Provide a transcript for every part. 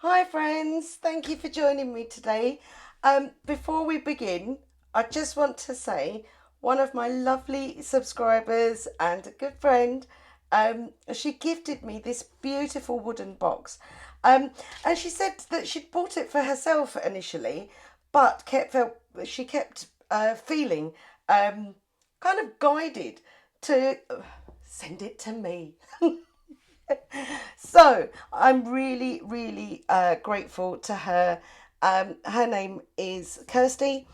Hi, friends. Thank you for joining me today. Before we begin, I just want to say one of my lovely subscribers and a good friend, she gifted me this beautiful wooden box. And she said that she'd bought it for herself initially, but she kept feeling kind of guided to send it to me. So I'm really, really grateful to her. Her name is Kirsty.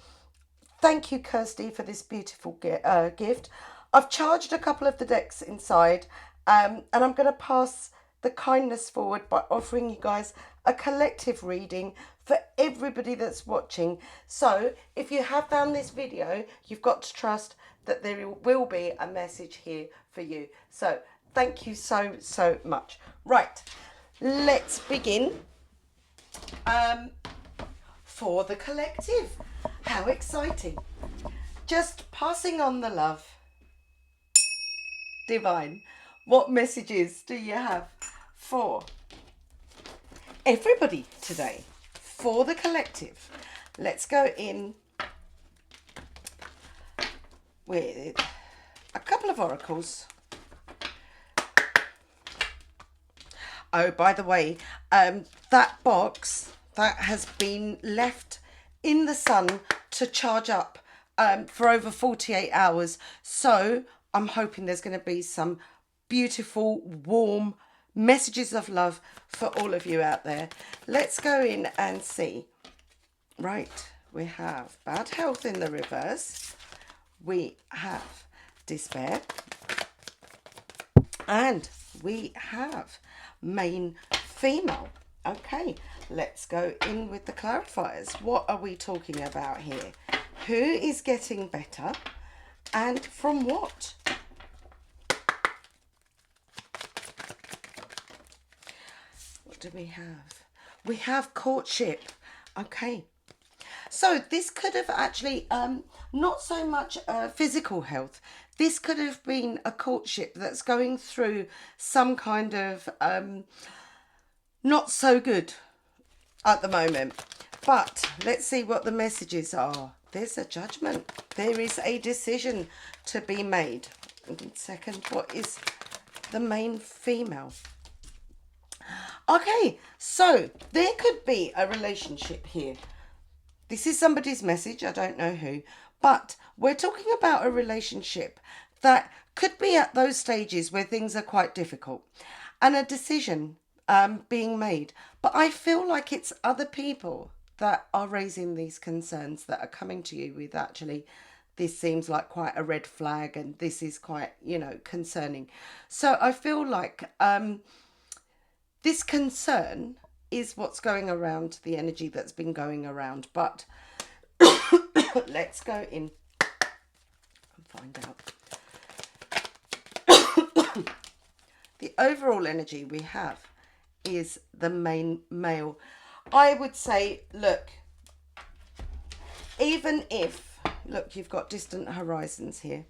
Thank you, Kirsty, for this beautiful gift. I've charged a couple of the decks inside, and I'm going to pass the kindness forward by offering you guys a collective reading for everybody that's watching. So, if you have found this video, you've got to trust that there will be a message here for you. So, thank you so, so much. Right, let's begin. Um, for the collective. How exciting! Just passing on the love. Divine, what messages do you have for everybody today? For the collective. Let's go in with a couple of oracles. Oh, by the way, that box that has been left in the sun to charge up for over 48 hours. So I'm hoping there's going to be some beautiful, warm messages of love for all of you out there. Let's go in and see. Right, we have bad health in the reverse. We have despair. And we have main female. Okay, let's go in with the clarifiers. What are we talking about here? Who is getting better and from what? What do we have? We have courtship. Okay. So this could have actually not so much physical health. This could have been a courtship that's going through some kind of not so good at the moment. But let's see what the messages are. There's a judgment. There is a decision to be made. And second, what is the main female? Okay, so there could be a relationship here. This is somebody's message, I don't know who, but we're talking about a relationship that could be at those stages where things are quite difficult and a decision being made. But I feel like it's other people that are raising these concerns that are coming to you with actually, this seems like quite a red flag and this is quite, concerning. So I feel like this concern is what's going around, the energy that's been going around. But let's go in and find out. The overall energy we have is the main male. I would say, look, even if, look, you've got distant horizons here.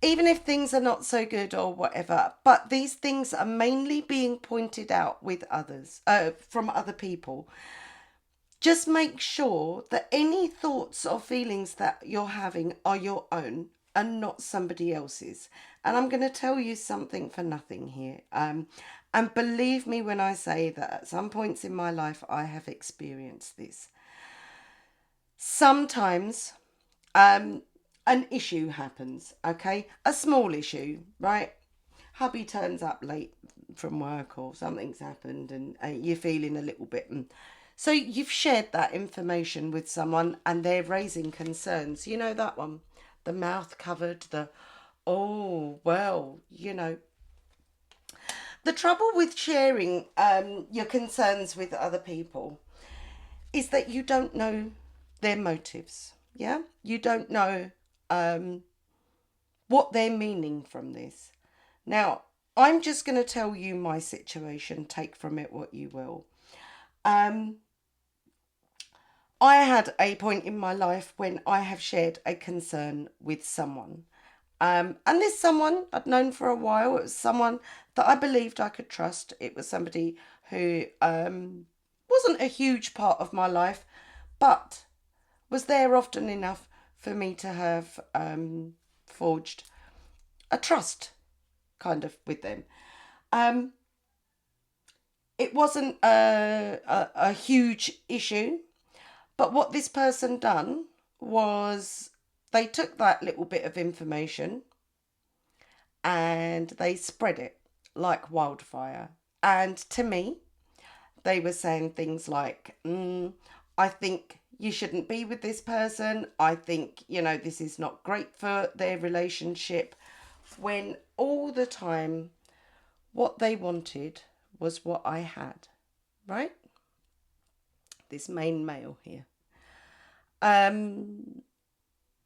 Even if things are not so good or whatever, but these things are mainly being pointed out with others, from other people. Just make sure that any thoughts or feelings that you're having are your own and not somebody else's. And I'm going to tell you something for nothing here. And believe me when I say that at some points in my life, I have experienced this. Sometimes an issue happens, okay? A small issue, right? Hubby turns up late from work or something's happened and you're feeling a little bit... So you've shared that information with someone and they're raising concerns. You know that one? The mouth covered, oh, well, The trouble with sharing your concerns with other people is that you don't know their motives, yeah? You don't know what they're meaning from this. Now, I'm just going to tell you my situation. Take from it what you will. I had a point in my life when I have shared a concern with someone. And this someone I'd known for a while. It was someone that I believed I could trust. It was somebody who wasn't a huge part of my life, but was there often enough for me to have forged a trust kind of with them. Um, it wasn't a huge issue, but what this person done was they took that little bit of information and they spread it like wildfire. And to me, they were saying things like, I think you shouldn't be with this person. I think, this is not great for their relationship. When all the time, what they wanted was what I had, right? This main male here.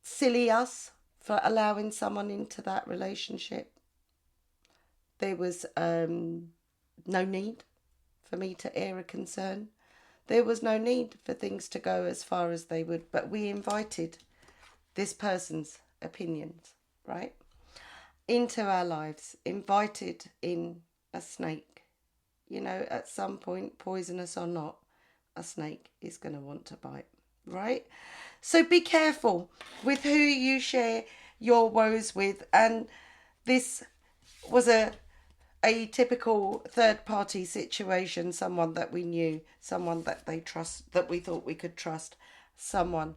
Silly us for allowing someone into that relationship. There was no need for me to air a concern. There was no need for things to go as far as they would, but we invited this person's opinions, right, into our lives, invited in a snake. At some point, poisonous or not, a snake is going to want to bite, right? So be careful with who you share your woes with. And this was a typical third party situation, someone that we knew, someone that that we thought we could trust, someone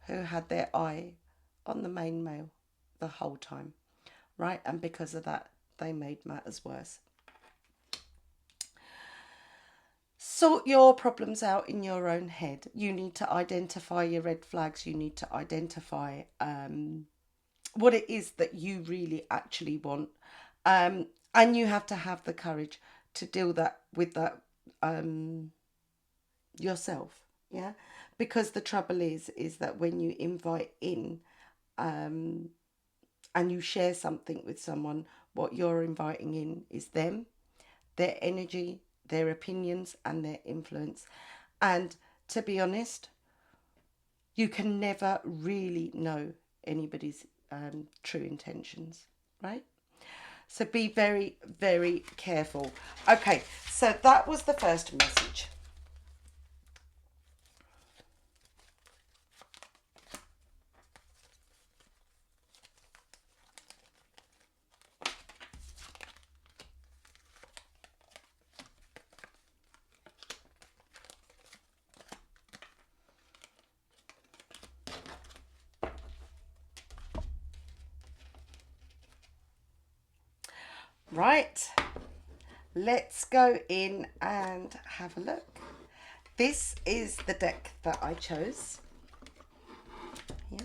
who had their eye on the main male the whole time, right? And because of that, they made matters worse. Sort your problems out in your own head. You need to identify your red flags. You need to identify what it is that you really actually want. And you have to have the courage to deal with that yourself. Yeah. Because the trouble is that when you invite in and you share something with someone, what you're inviting in is them, their energy, their opinions, and their influence. And to be honest, you can never really know anybody's true intentions, right? So be very, very careful. Okay, so that was the first message. Right, let's go in and have a look. This is the deck that I chose. Yeah.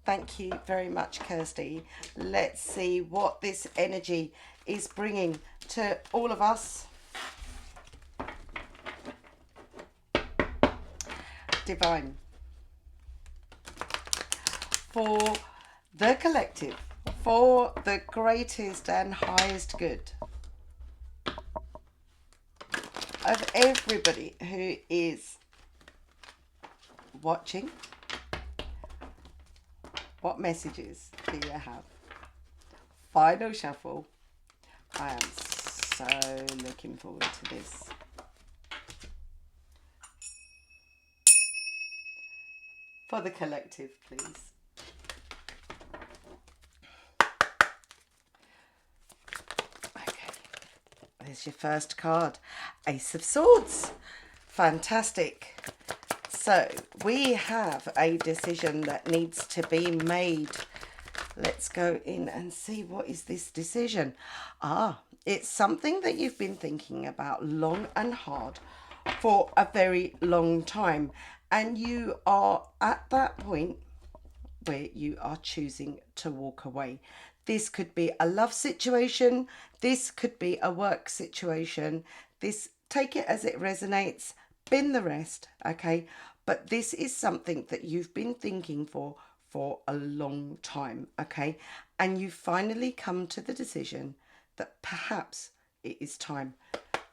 Thank you very much, Kirsty. Let's see what this energy is bringing to all of us. Divine. For the collective, for the greatest and highest good of everybody who is watching, what messages do you have? Final shuffle. I am so looking forward to this. For the collective, please. There's your first card. Ace of Swords. Fantastic. So we have a decision that needs to be made. Let's go in and see what is this decision. It's something that you've been thinking about long and hard for a very long time. And you are at that point where you are choosing to walk away. This could be a love situation. This could be a work situation. Take it as it resonates. Bin the rest, okay? But this is something that you've been thinking for a long time, okay? And you finally come to the decision that perhaps it is time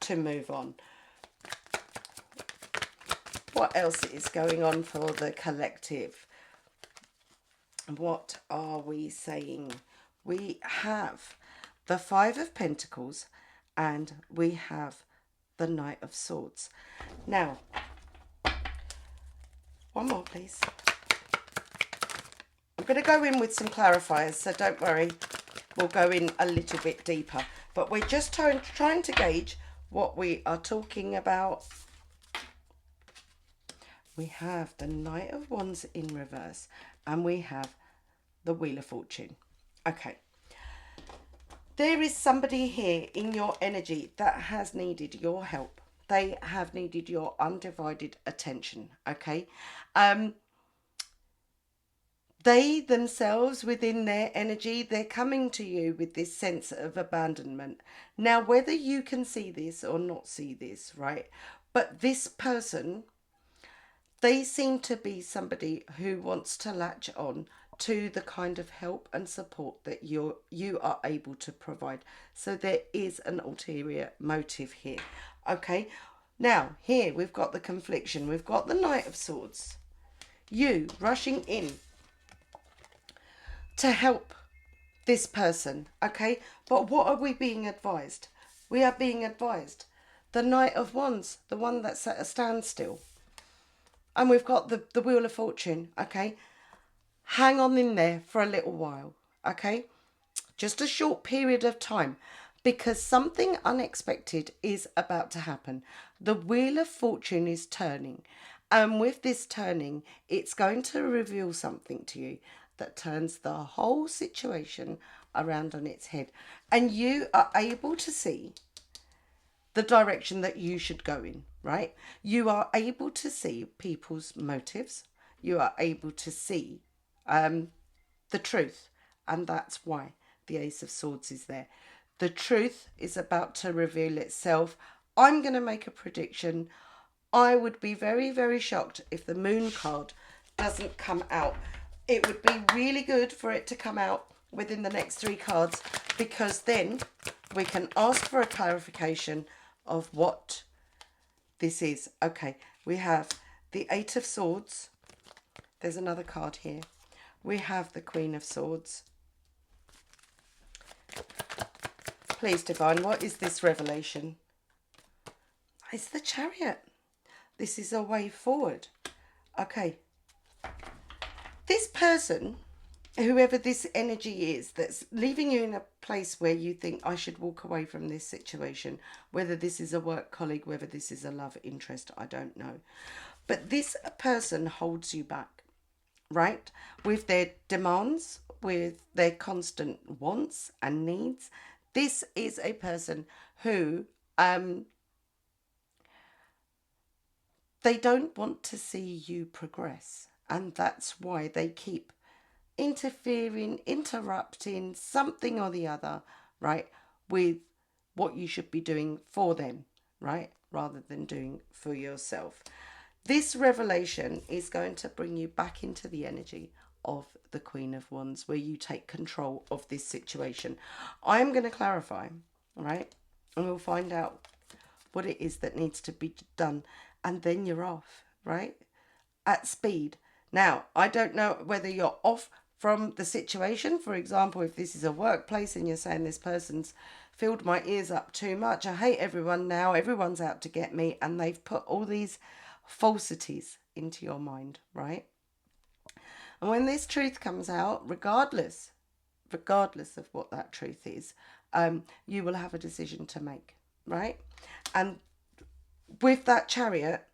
to move on. What else is going on for the collective? What are we saying? We have the Five of Pentacles, and we have the Knight of Swords. Now, one more, please. I'm going to go in with some clarifiers, so don't worry. We'll go in a little bit deeper. But we're just trying to gauge what we are talking about. We have the Knight of Wands in reverse, and we have the Wheel of Fortune. Okay. There is somebody here in your energy that has needed your help. They have needed your undivided attention, okay? They themselves, within their energy, they're coming to you with this sense of abandonment. Now, whether you can see this or not see this, right? But this person, they seem to be somebody who wants to latch on to the kind of help and support that you are able to provide. So there is an ulterior motive here. Okay, now here we've got the confliction. We've got the Knight of Swords. You rushing in to help this person. Okay, but what are we being advised? We are being advised the Knight of Wands, the one that's at a standstill. And we've got the Wheel of Fortune, okay? Hang on in there for a little while, okay? Just a short period of time, because something unexpected is about to happen. The Wheel of Fortune is turning. And with this turning, it's going to reveal something to you that turns the whole situation around on its head. And you are able to see the direction that you should go in, right? You are able to see people's motives. You are able to see the truth. And that's why the Ace of Swords is there. The truth is about to reveal itself. I'm going to make a prediction. I would be very, very shocked if the Moon card doesn't come out. It would be really good for it to come out within the next 3 cards, because then we can ask for a clarification of what this is. Okay, we have the Eight of Swords. There's another card here. We have the Queen of Swords. Please, Divine, what is this revelation? It's the Chariot. This is a way forward. Okay. This person, whoever this energy is, that's leaving you in a place where you think, I should walk away from this situation, whether this is a work colleague, whether this is a love interest, I don't know. But this person holds you back, right? With their demands, with their constant wants and needs. This is a person who they don't want to see you progress. And that's why they keep interfering, interrupting something or the other, right, with what you should be doing for them, right, rather than doing for yourself. This revelation is going to bring you back into the energy of the Queen of Wands, where you take control of this situation. I'm going to clarify, right, and we'll find out what it is that needs to be done, and then you're off, right, at speed. Now, I don't know whether you're off from the situation. For example, if this is a workplace and you're saying this person's filled my ears up too much, I hate everyone now, everyone's out to get me, and they've put all these falsities into your mind, right? And when this truth comes out, regardless of what that truth is, you will have a decision to make, right? And with that Chariot,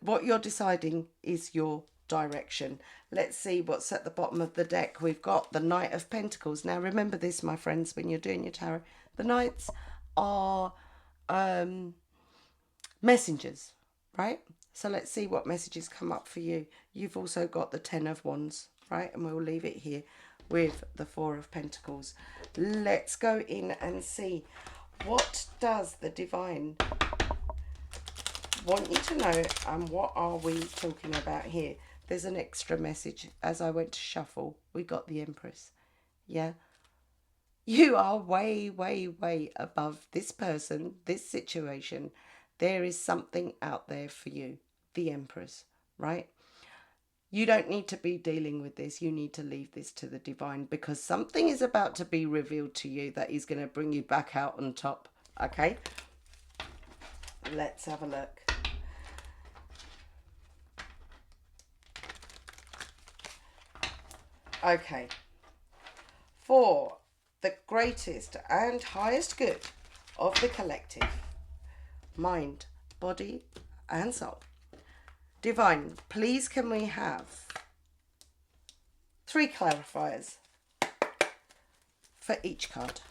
what you're deciding is your direction. Let's see what's at the bottom of the deck. We've got the Knight of Pentacles. Now remember this, my friends, when you're doing your tarot, the Knights are messengers, right? So let's see what messages come up for you. You've also got the Ten of Wands, right? And we'll leave it here with the Four of Pentacles. Let's go in and see, what does the Divine want you to know, and what are we talking about here? There's an extra message. As I went to shuffle, we got the Empress. Yeah, you are way, way, way above this person, this situation. There is something out there for you, the Empress, right? You don't need to be dealing with this. You need to leave this to the divine, because something is about to be revealed to you that is going to bring you back out on top. Okay? Let's have a look. Okay. For the greatest and highest good of the collective, mind, body, and soul. Divine, please can we have 3 clarifiers for each card?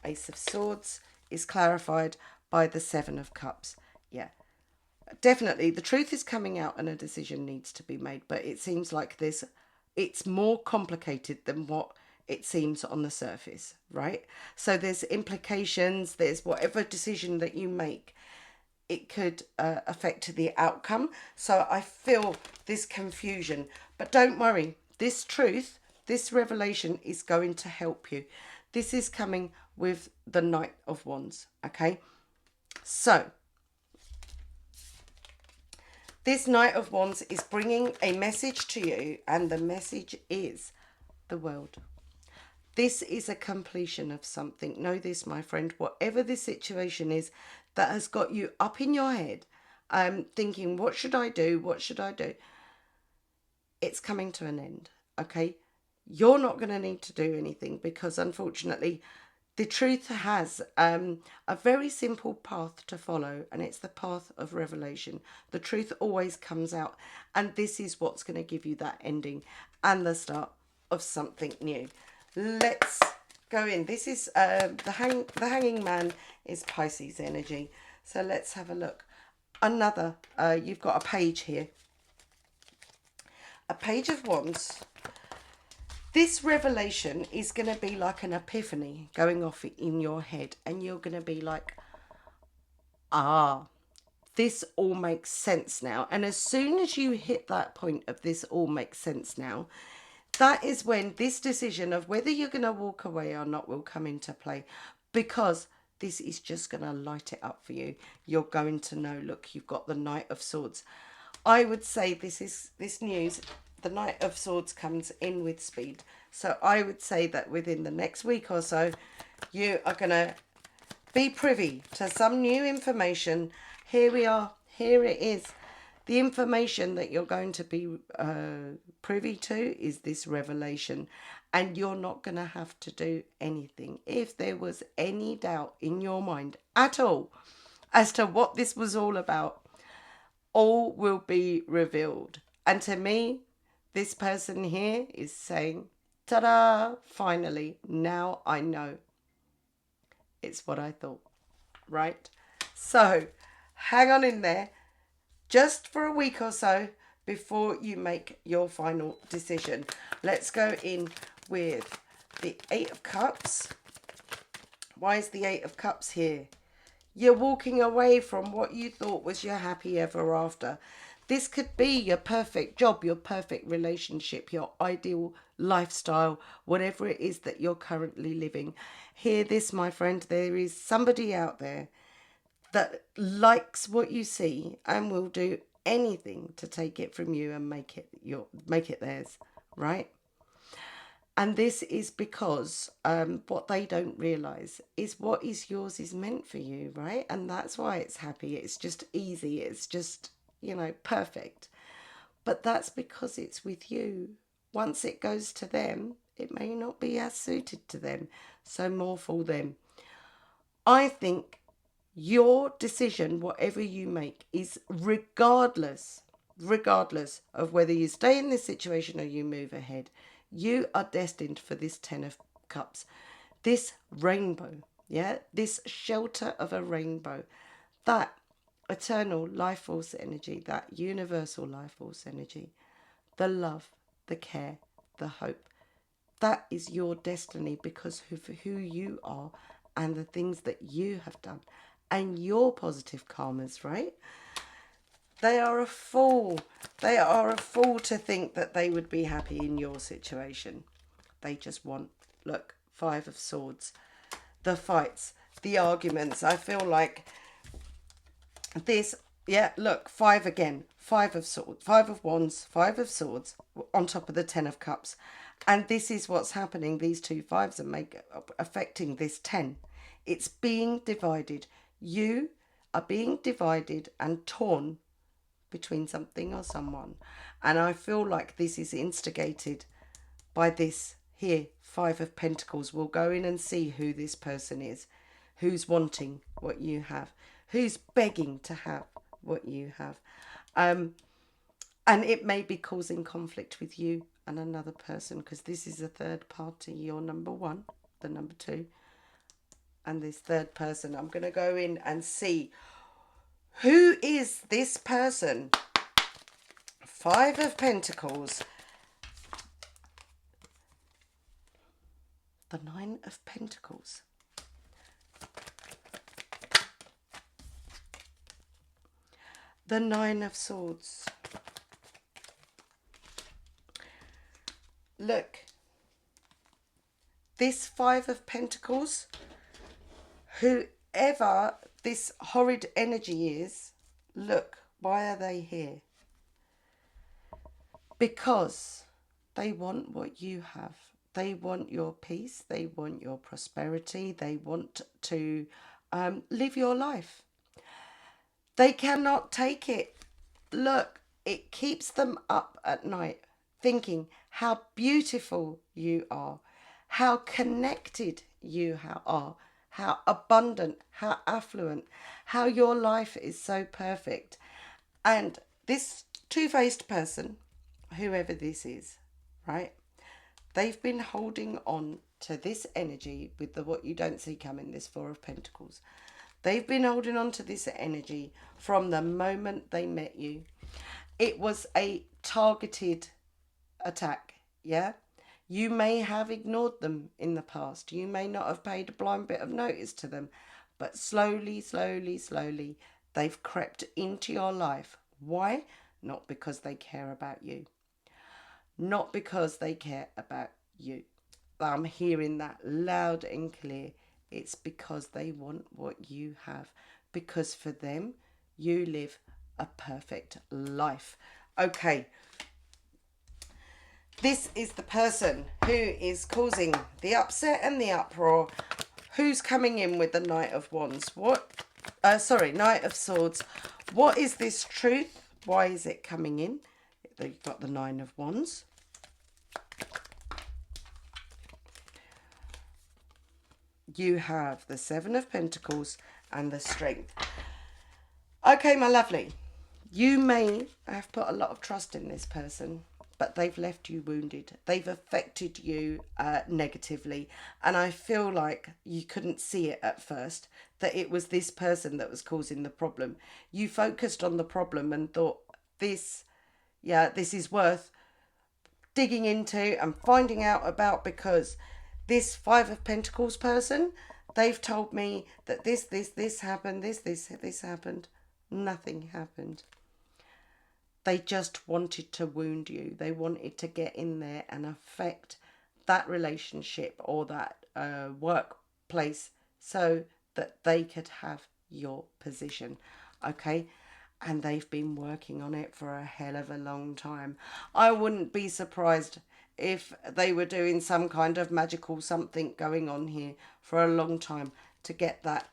Ace of Swords is clarified by the 7 of Cups. Yeah, definitely the truth is coming out and a decision needs to be made, but it seems like it's more complicated than what it seems on the surface, right? So there's implications, there's whatever decision that you make, it could affect the outcome. So I feel this confusion, but don't worry, this truth, this revelation is going to help you. This is coming with the Knight of Wands, okay? So this Knight of Wands is bringing a message to you, and the message is the world. This is a completion of something. Know this, my friend, whatever the situation is that has got you up in your head, thinking, what should I do? What should I do? It's coming to an end, okay? You're not going to need to do anything, because unfortunately, the truth has a very simple path to follow, and it's the path of revelation. The truth always comes out, and this is what's going to give you that ending and the start of something new. Let's go in. This is the Hanging Man is Pisces energy. So let's have a look. Another, you've got a page here. A Page of Wands. This revelation is going to be like an epiphany going off in your head, and you're going to be like, this all makes sense now. And as soon as you hit that point of this all makes sense now, that is when this decision of whether you're going to walk away or not will come into play, because this is just going to light it up for you. You're going to know, look, you've got the Knight of Swords. I would say this news, the Knight of Swords comes in with speed. So I would say that within the next week or so, you are going to be privy to some new information. Here we are. Here it is. The information that you're going to be privy to is this revelation, and you're not going to have to do anything. If there was any doubt in your mind at all as to what this was all about, all will be revealed. And to me, this person here is saying, ta-da, finally, now I know. It's what I thought, right? So hang on in there just for a week or so before you make your final decision. Let's go in with the 8 of Cups. Why is the 8 of Cups here? You're walking away from what you thought was your happy ever after. This could be your perfect job, your perfect relationship, your ideal lifestyle, whatever it is that you're currently living. Hear this, my friend, there is somebody out there that likes what you see and will do anything to take it from you and make it theirs, right? And this is because what they don't realize is what is yours is meant for you, right? And that's why it's happy. It's just easy. It's just, perfect. But that's because it's with you. Once it goes to them, it may not be as suited to them. So more for them. I think your decision, whatever you make, is regardless of whether you stay in this situation or you move ahead, you are destined for this 10 of Cups, this rainbow, this shelter of a rainbow, that eternal life force energy, that universal life force energy, the love, the care, the hope. That is your destiny because of who you are and the things that you have done and your positive karmas, right? They are a fool. They are a fool to think that they would be happy in your situation. They just want, look, 5 of Swords, the fights, the arguments. I feel like this Yeah, look, five again. Five of swords, five of wands, five of swords on top of the 10 of cups. And this is what's happening. These two fives affecting this 10. It's being divided. You are being divided and torn between something or someone. And I feel like this is instigated by this here, Five of Pentacles. We'll go in and see who this person is, who's wanting what you have, who's begging to have what you have. And it may be causing conflict with you and another person, because this is a third party. You're number one, the number two, and this third person. I'm going to go in and see who is this person. Five of Pentacles. The Nine of Pentacles. The Nine of Swords. Look, this Five of Pentacles, whoever this horrid energy is, look, why are they here? Because they want what you have. They want your peace. They want your prosperity. They want to live your life. They cannot take it. Look, it keeps them up at night thinking how beautiful you are, how connected you are, how abundant, how affluent, how your life is so perfect. And this two-faced person, whoever this is, right, they've been holding on to this energy with the what you don't see coming, this Four of Pentacles. They've been holding on to this energy from the moment they met you. It was a targeted attack, yeah? You may have ignored them in the past. You may not have paid a blind bit of notice to them. But slowly, slowly, slowly, they've crept into your life. Why? Not because they care about you. Not because they care about you. I'm hearing that loud and clear. It's because they want what you have. Because for them, you live a perfect life. Okay. This is the person who is causing the upset and the uproar. Who's coming in with the Knight of Wands? Knight of Swords. What is this truth? Why is it coming in? They've got the Nine of Wands. You have the Seven of Pentacles and the Strength. Okay, my lovely. You may have put a lot of trust in this person, but they've left you wounded. They've affected you negatively. And I feel like you couldn't see it at first, that it was this person that was causing the problem. You focused on the problem and thought, this is worth digging into and finding out about, because this Five of Pentacles person, they've told me that this happened, this happened. Nothing happened. They just wanted to wound you. They wanted to get in there and affect that relationship or that workplace so that they could have your position. Okay? And they've been working on it for a hell of a long time. I wouldn't be surprised if they were doing some kind of magical something going on here for a long time to get that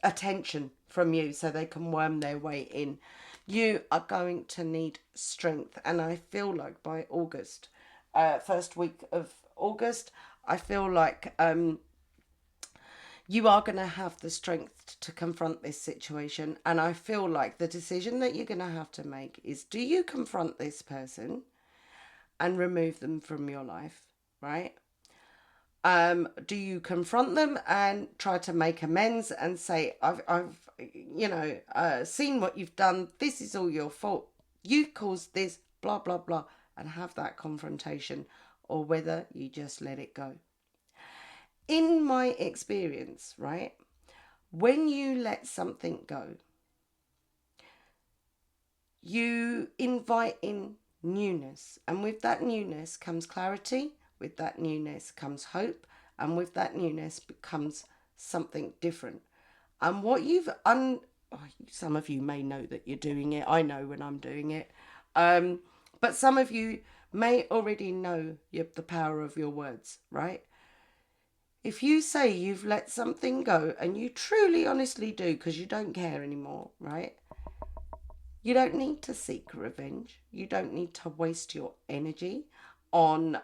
attention from you so they can worm their way in. You are going to need strength. And I feel like by August, first week of August, I feel like you are going to have the strength to confront this situation. And I feel like the decision that you're going to have to make is, do you confront this person and remove them from your life, right? Do you confront them and try to make amends and say, I've seen what you've done. This is all your fault. You caused this, blah, blah, blah, and have that confrontation, or whether you just let it go. In my experience, right, when you let something go, you invite in newness. And with that newness comes clarity. With that newness comes hope. And with that newness becomes something different. And what you've some of you may know that you're doing it. I know when I'm doing it. But some of you may already know the power of your words, right? If you say you've let something go, and you truly, honestly do, because you don't care anymore, right? You don't need to seek revenge. You don't need to waste your energy on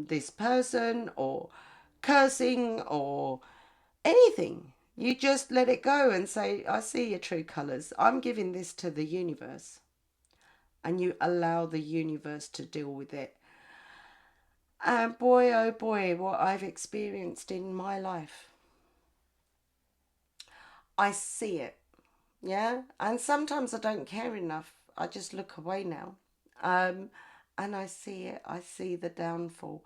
this person or cursing or anything. You just let it go and say, I see your true colours. I'm giving this to the universe. And you allow the universe to deal with it. And boy, oh boy, what I've experienced in my life. I see it. Yeah. And sometimes I don't care enough. I just look away now. Um, and I see it. I see the downfall.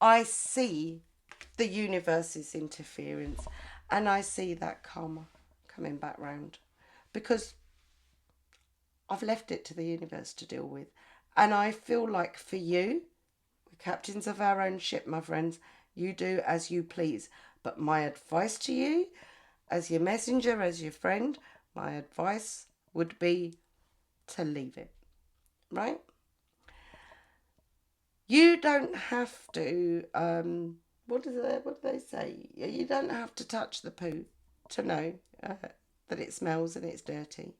I see the universe's interference. And I see that karma coming back round. Because I've left it to the universe to deal with. And I feel like for you, we're captains of our own ship, my friends, you do as you please. But my advice to you, as your messenger, as your friend, my advice would be to leave it, right? You don't have to, what do they say? You don't have to touch the poo to know that it smells and it's dirty.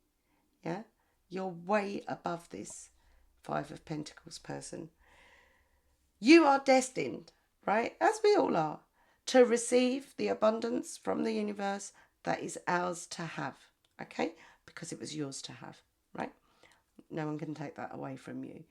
Yeah? You're way above this Five of Pentacles person. You are destined, right, as we all are, to receive the abundance from the universe that is ours to have, okay? Because it was yours to have, right? No one can take that away from you.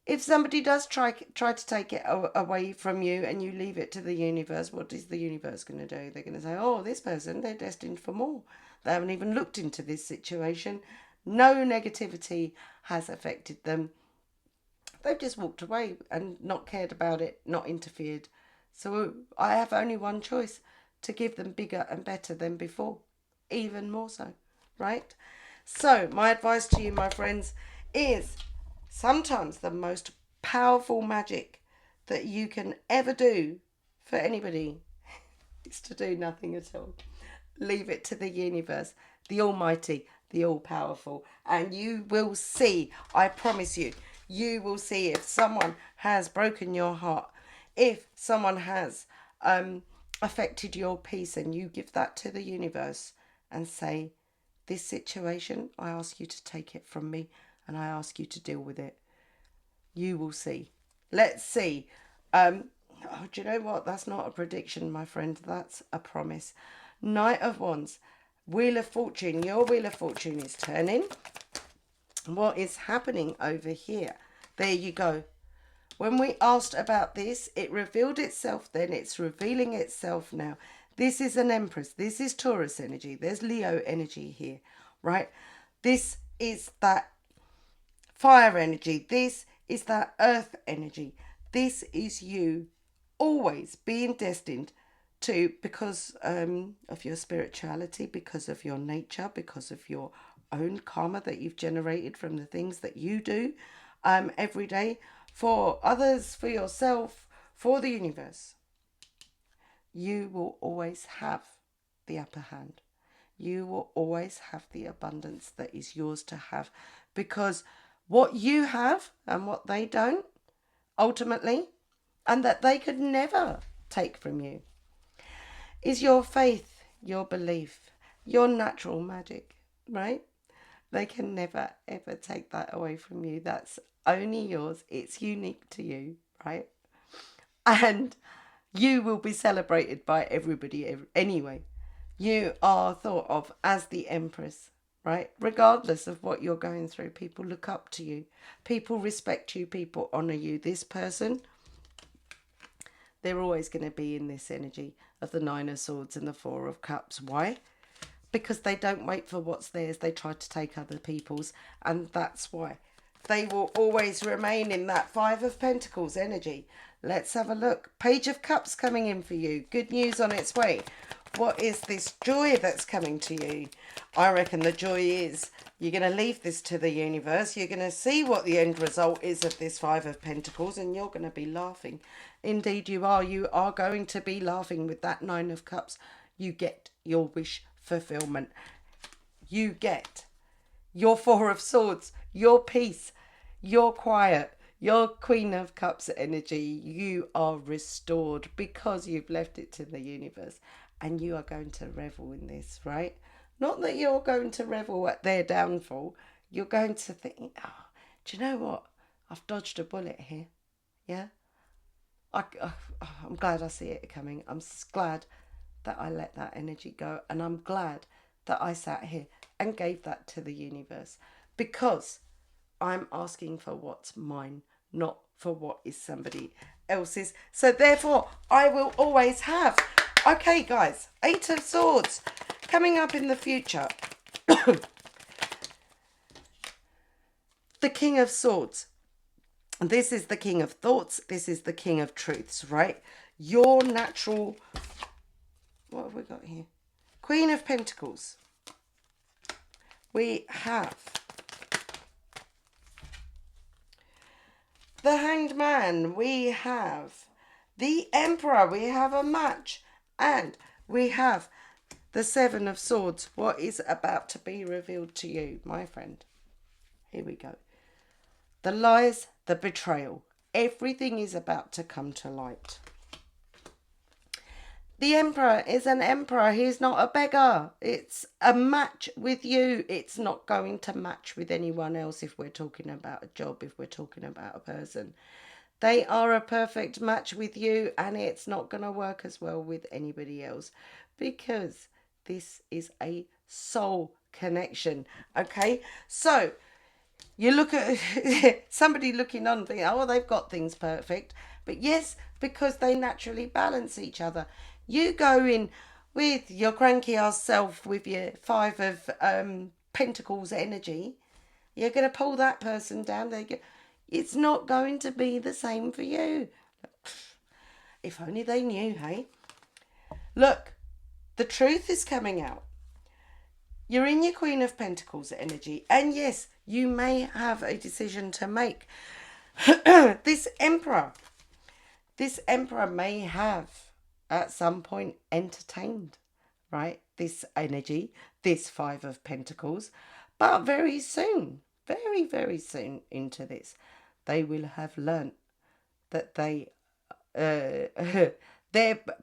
If somebody does try to take it away from you and you leave it to the universe, what is the universe going to do? They're going to say, oh, this person, they're destined for more. They haven't even looked into this situation. No negativity has affected them. They've just walked away and not cared about it, not interfered. So I have only one choice, to give them bigger and better than before. Even more so, right? So my advice to you, my friends, is sometimes the most powerful magic that you can ever do for anybody is to do nothing at all. Leave it to the universe, the almighty, the all-powerful, and you will see, I promise you, you will see if someone has broken your heart, if someone has affected your peace, and you give that to the universe and say, this situation, I ask you to take it from me and I ask you to deal with it. You will see. Let's see. Do you know what? That's not a prediction, my friend. That's a promise. Knight of Wands. Wheel of Fortune. Your Wheel of Fortune is turning. What is happening over here? There you go. When we asked about this, it revealed itself then. It's revealing itself now. This is an Empress. This is Taurus energy. There's Leo energy here, right? This is that fire energy. This is that earth energy. This is you always being destined to, because of your spirituality, because of your nature, because of your own karma that you've generated from the things that you do every day, for others, for yourself, for the universe. You will always have the upper hand. You will always have the abundance that is yours to have, because what you have and what they don't, ultimately, and that they could never take from you, is your faith, your belief, your natural magic, right? They can never, ever take that away from you. That's only yours. It's unique to you, right? And you will be celebrated by everybody anyway. You are thought of as the Empress, right? Regardless of what you're going through, people look up to you. People respect you. People honour you. This person, they're always going to be in this energy of the Nine of Swords and the Four of Cups. Why? Because they don't wait for what's theirs. They try to take other people's. And that's why they will always remain in that Five of Pentacles energy. Let's have a look. Page of Cups coming in for you. Good news on its way. What is this joy that's coming to you? I reckon the joy is you're going to leave this to the universe. You're going to see what the end result is of this Five of Pentacles, and you're going to be laughing. Indeed you are. You are going to be laughing with that Nine of Cups. You get your wish fulfillment. you get your Four of Swords, your peace, your quiet, your Queen of Cups energy. You are restored because you've left it to the universe, and you are going to revel in this, right? Not that you're going to revel at their downfall. You're going to think, oh, do you know what? I've dodged a bullet here. Yeah? I'm glad I see it coming. I'm glad that I let that energy go. And I'm glad that I sat here and gave that to the universe, because I'm asking for what's mine, not for what is somebody else's. So therefore, I will always have. Okay, guys, Eight of Swords coming up in the future. The King of Swords. This is the King of Thoughts. This is the King of Truths, right? Your natural... What have we got here? Queen of Pentacles. We have the Hanged Man. We have the Emperor. We have a match. And we have the Seven of Swords. What is about to be revealed to you, my friend? Here we go. The lies, the betrayal. Everything is about to come to light. The Emperor is an emperor. He's not a beggar. It's a match with you. It's not going to match with anyone else if we're talking about a job, if we're talking about a person. They are a perfect match with you, and it's not going to work as well with anybody else, because this is a soul connection. Okay, so you look at somebody looking on thinking, oh, they've got things perfect. But yes, because they naturally balance each other. You go in with your cranky ass self with your Five of Pentacles energy. You're going to pull that person down. It's not going to be the same for you. If only they knew, hey? Look, the truth is coming out. You're in your Queen of Pentacles energy. And yes, you may have a decision to make. This Emperor may have at some point entertained, right, this energy, this Five of Pentacles. But very soon, very, very soon into this, they will have learnt that their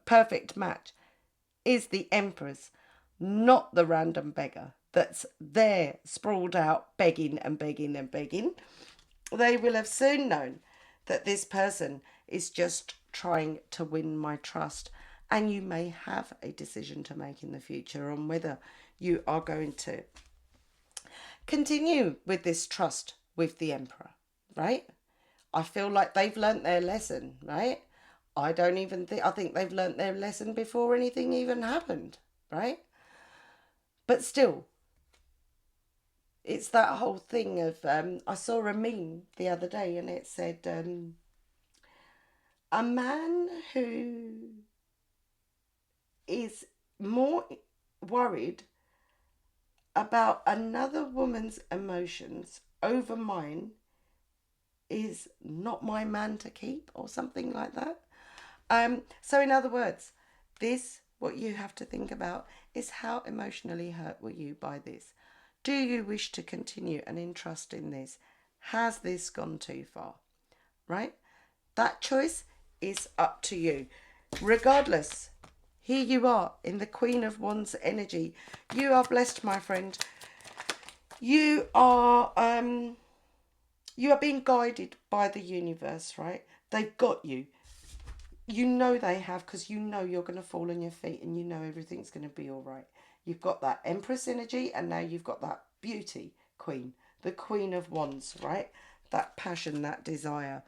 perfect match is the Empress, not the random beggar that's there sprawled out begging and begging and begging. They will have soon known that this person is just trying to win my trust. And you may have a decision to make in the future on whether you are going to continue with this trust with the Emperor, right? I feel like they've learnt their lesson, right? I think they've learnt their lesson before anything even happened, right? But still, it's that whole thing of, I saw a meme the other day and it said, a man who is more worried about another woman's emotions over mine is not my man to keep, or something like that. So in other words, what you have to think about is, how emotionally hurt were you by this? Do you wish to continue and entrust in this? Has this gone too far? Right? That choice is up to you. Regardless, here you are in the Queen of Wands energy. You are blessed, my friend. You are being guided by the universe, right? They've got you. You know they have, because you know you're going to fall on your feet and you know everything's going to be all right. You've got that Empress energy, and now you've got that beauty queen, the Queen of Wands, right? That passion, that desire.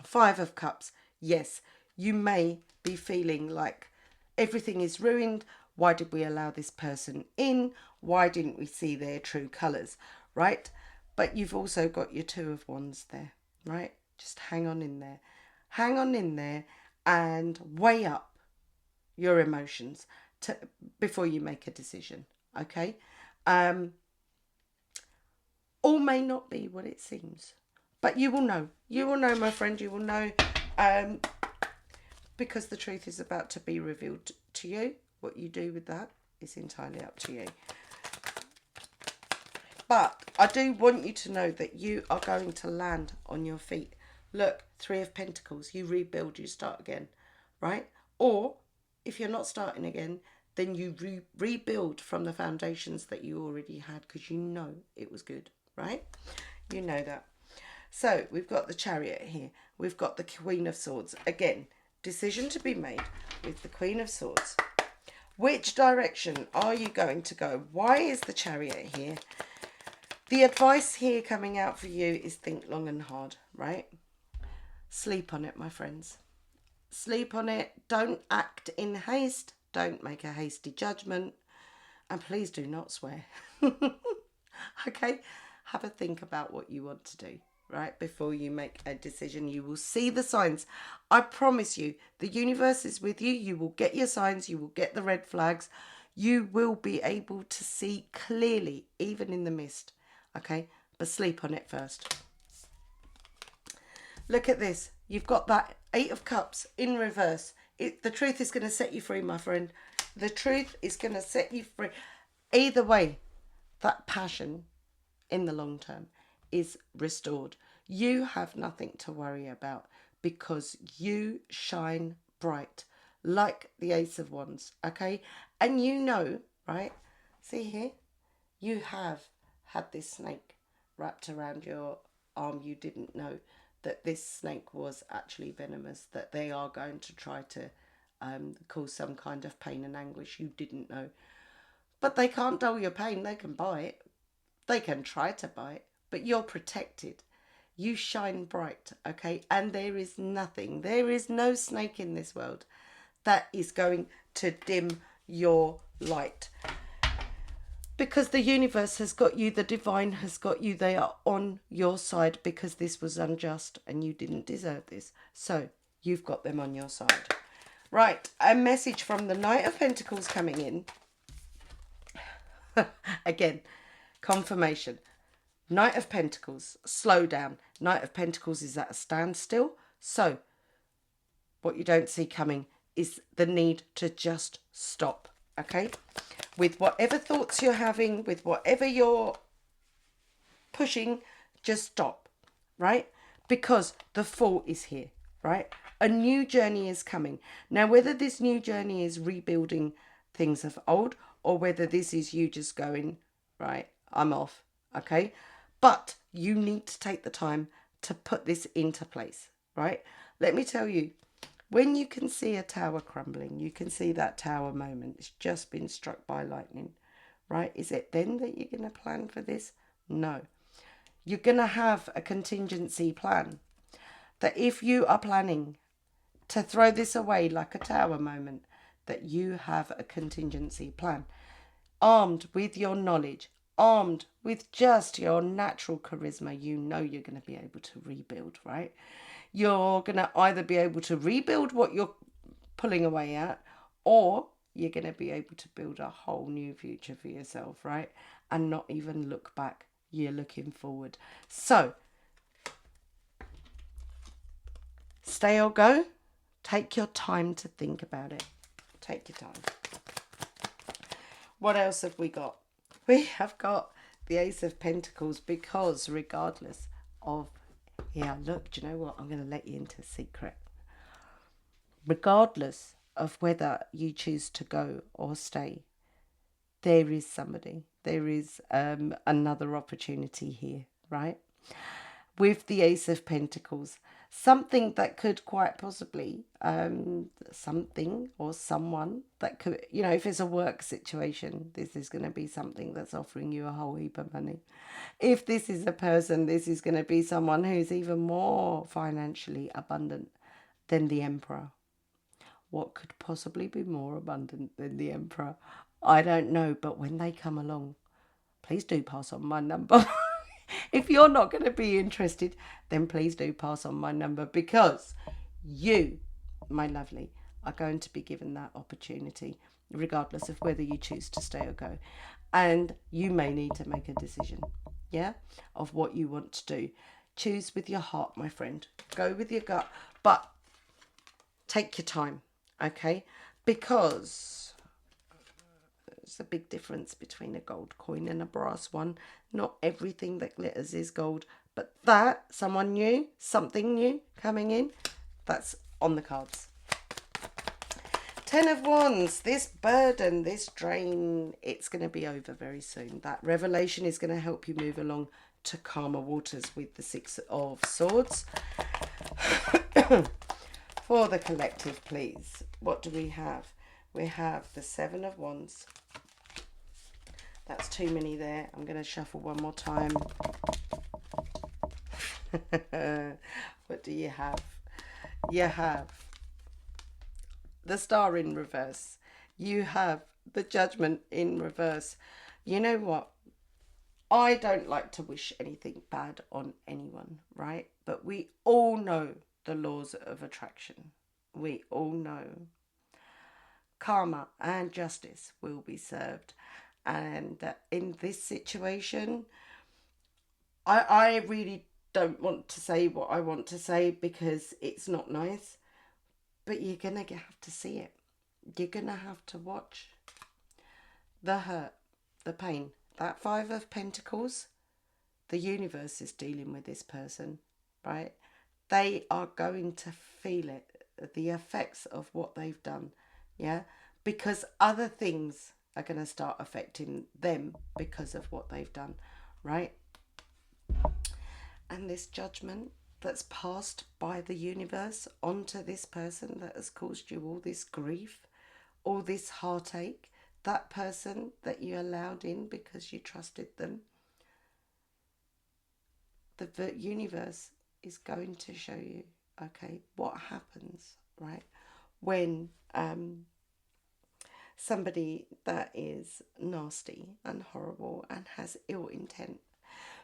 Five of Cups. Yes, you may be feeling like everything is ruined. Why did we allow this person in? Why didn't we see their true colours, right? But you've also got your Two of Wands there, right? Just hang on in there. Hang on in there and weigh up your emotions before you make a decision, okay? All may not be what it seems, but you will know. You will know, my friend. You will know, because the truth is about to be revealed to you. What you do with that is entirely up to you. But I do want you to know that you are going to land on your feet. Look, 3 of Pentacles. You rebuild, you start again, right? Or if you're not starting again, then you rebuild from the foundations that you already had, because you know it was good, right? You know that. So we've got the Chariot here. We've got the Queen of Swords. Again, decision to be made with the Queen of Swords. Which direction are you going to go? Why is the Chariot here? The advice here coming out for you is think long and hard, right? Sleep on it, my friends. Sleep on it. Don't act in haste. Don't make a hasty judgment. And please do not swear. Okay? Have a think about what you want to do, right? Before you make a decision, you will see the signs. I promise you, the universe is with you. You will get your signs. You will get the red flags. You will be able to see clearly, even in the mist. Okay? But sleep on it first. Look at this. You've got that 8 of Cups in reverse. The truth is going to set you free, my friend. The truth is going to set you free. Either way, that passion in the long term is restored. You have nothing to worry about because you shine bright like the Ace of Wands, okay? And you know, right? See here? You have had this snake wrapped around your arm. You didn't know that this snake was actually venomous, that they are going to try to cause some kind of pain and anguish. You didn't know. But they can't dull your pain. They can bite. They can try to bite, but you're protected. You shine bright, okay? And there is nothing, there is no snake in this world that is going to dim your light. Because the universe has got you, the divine has got you. They are on your side because this was unjust and you didn't deserve this. So you've got them on your side. Right, a message from the Knight of Pentacles coming in. Again, confirmation. Knight of Pentacles, slow down. Knight of Pentacles is at a standstill. So what you don't see coming is the need to just stop, okay? With whatever thoughts you're having, with whatever you're pushing, just stop, right? Because the Fool is here, right? A new journey is coming. Now, whether this new journey is rebuilding things of old or whether this is you just going, right, I'm off, okay? But you need to take the time to put this into place, right? Let me tell you, when you can see a tower crumbling, you can see that tower moment. It's just been struck by lightning, right? Is it then that you're going to plan for this? No. You're going to have a contingency plan. That if you are planning to throw this away like a tower moment, that you have a contingency plan. Armed with your knowledge, armed with just your natural charisma, you know you're going to be able to rebuild, right? You're going to either be able to rebuild what you're pulling away at, or you're going to be able to build a whole new future for yourself, right? And not even look back. You're looking forward. So, stay or go. Take your time to think about it. Take your time. What else have we got? We have got the Ace of Pentacles, because regardless of... Yeah, look, do you know what? I'm going to let you into a secret. Regardless of whether you choose to go or stay, there is somebody. There is another opportunity here, right? With the Ace of Pentacles, something that could quite possibly, something or someone that could, you know, if it's a work situation, this is going to be something that's offering you a whole heap of money. If this is a person, this is going to be someone who's even more financially abundant than the Emperor. What could possibly be more abundant than the Emperor? I don't know, but when they come along, please do pass on my number. If you're not going to be interested, then please do pass on my number, because you, my lovely, are going to be given that opportunity, regardless of whether you choose to stay or go. And you may need to make a decision, yeah, of what you want to do. Choose with your heart, my friend. Go with your gut, but take your time, okay? Because There's a big difference between a gold coin and a brass one. Not everything that glitters is gold, but that, someone new, something new coming in, that's on the cards. 10 of Wands, this burden, this drain, it's going to be over very soon. That revelation is going to help you move along to calmer waters with the 6 of Swords. For the collective, please, what do we have? We have the 7 of Wands. That's too many there. I'm going to shuffle one more time. What do you have? You have the Star in reverse. You have the Judgment in reverse. You know what? I don't like to wish anything bad on anyone, right? But we all know the laws of attraction. We all know karma and justice will be served. And in this situation, I really don't want to say what I want to say because it's not nice. But you're going to have to see it. You're going to have to watch the hurt, the pain. That 5 of Pentacles, the universe is dealing with this person, right? They are going to feel it, the effects of what they've done, yeah? Because other things are going to start affecting them because of what they've done, right? And this judgment that's passed by the universe onto this person that has caused you all this grief, all this heartache, that person that you allowed in because you trusted them, the universe is going to show you, okay, what happens, right, when somebody that is nasty and horrible and has ill intent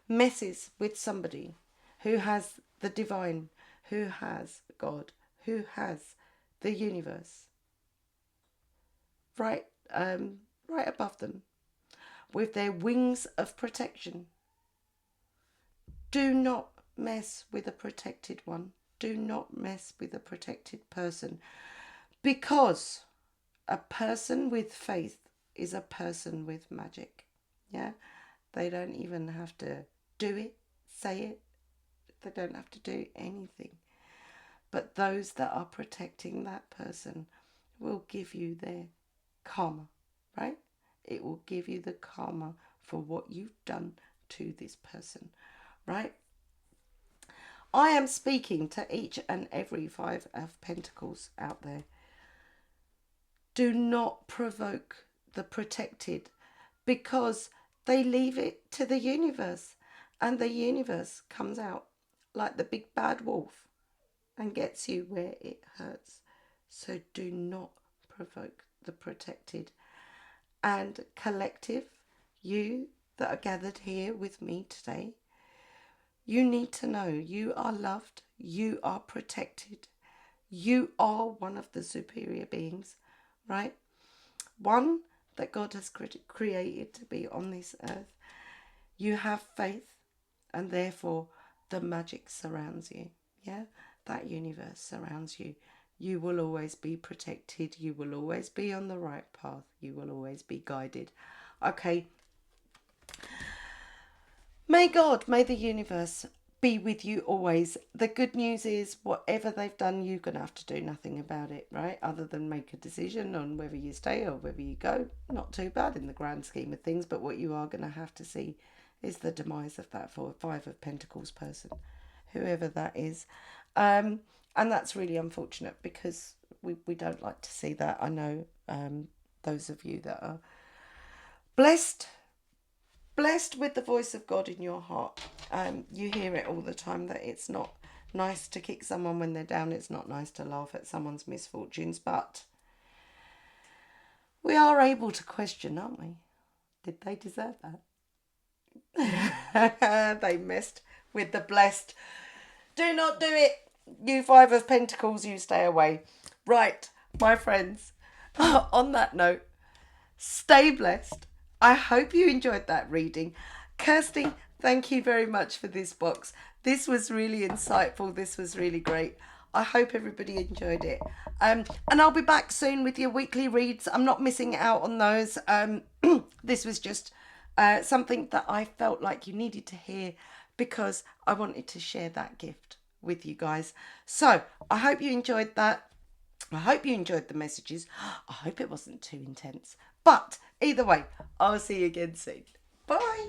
messes with somebody who has the divine, who has God, who has the universe right above them with their wings of protection. Do not mess with a protected one. Do not mess with a protected person, because a person with faith is a person with magic. Yeah, they don't even have to do it, say it. They don't have to do anything. But those that are protecting that person will give you their karma, right? It will give you the karma for what you've done to this person, right? I am speaking to each and every 5 of Pentacles out there. Do not provoke the protected, because they leave it to the universe, and the universe comes out like the big bad wolf and gets you where it hurts. So do not provoke the protected. And collective, you that are gathered here with me today, you need to know you are loved, you are protected, you are one of the superior beings, right? One that God has created to be on this earth. You have faith, and therefore the magic surrounds you. Yeah, that universe surrounds you. You will always be protected. You will always be on the right path. You will always be guided. Okay. May God, may the universe be with you always. The good news is, whatever they've done, you're going to have to do nothing about it, right? Other than make a decision on whether you stay or whether you go. Not too bad in the grand scheme of things, but what you are going to have to see is the demise of that 5 of Pentacles person, whoever that is. And that's really unfortunate, because we don't like to see that. I know those of you that are blessed with the voice of God in your heart. You hear it all the time, that it's not nice to kick someone when they're down. It's not nice to laugh at someone's misfortunes. But we are able to question, aren't we? Did they deserve that? They messed with the blessed. Do not do it. You 5 of Pentacles, you stay away. Right, my friends, on that note, stay blessed. I hope you enjoyed that reading. Kirsty, thank you very much for this box. This was really insightful. This was really great. I hope everybody enjoyed it. And I'll be back soon with your weekly reads. I'm not missing out on those. This was just something that I felt like you needed to hear because I wanted to share that gift with you guys. So I hope you enjoyed that. I hope you enjoyed the messages. I hope it wasn't too intense. But either way, I'll see you again soon. Bye.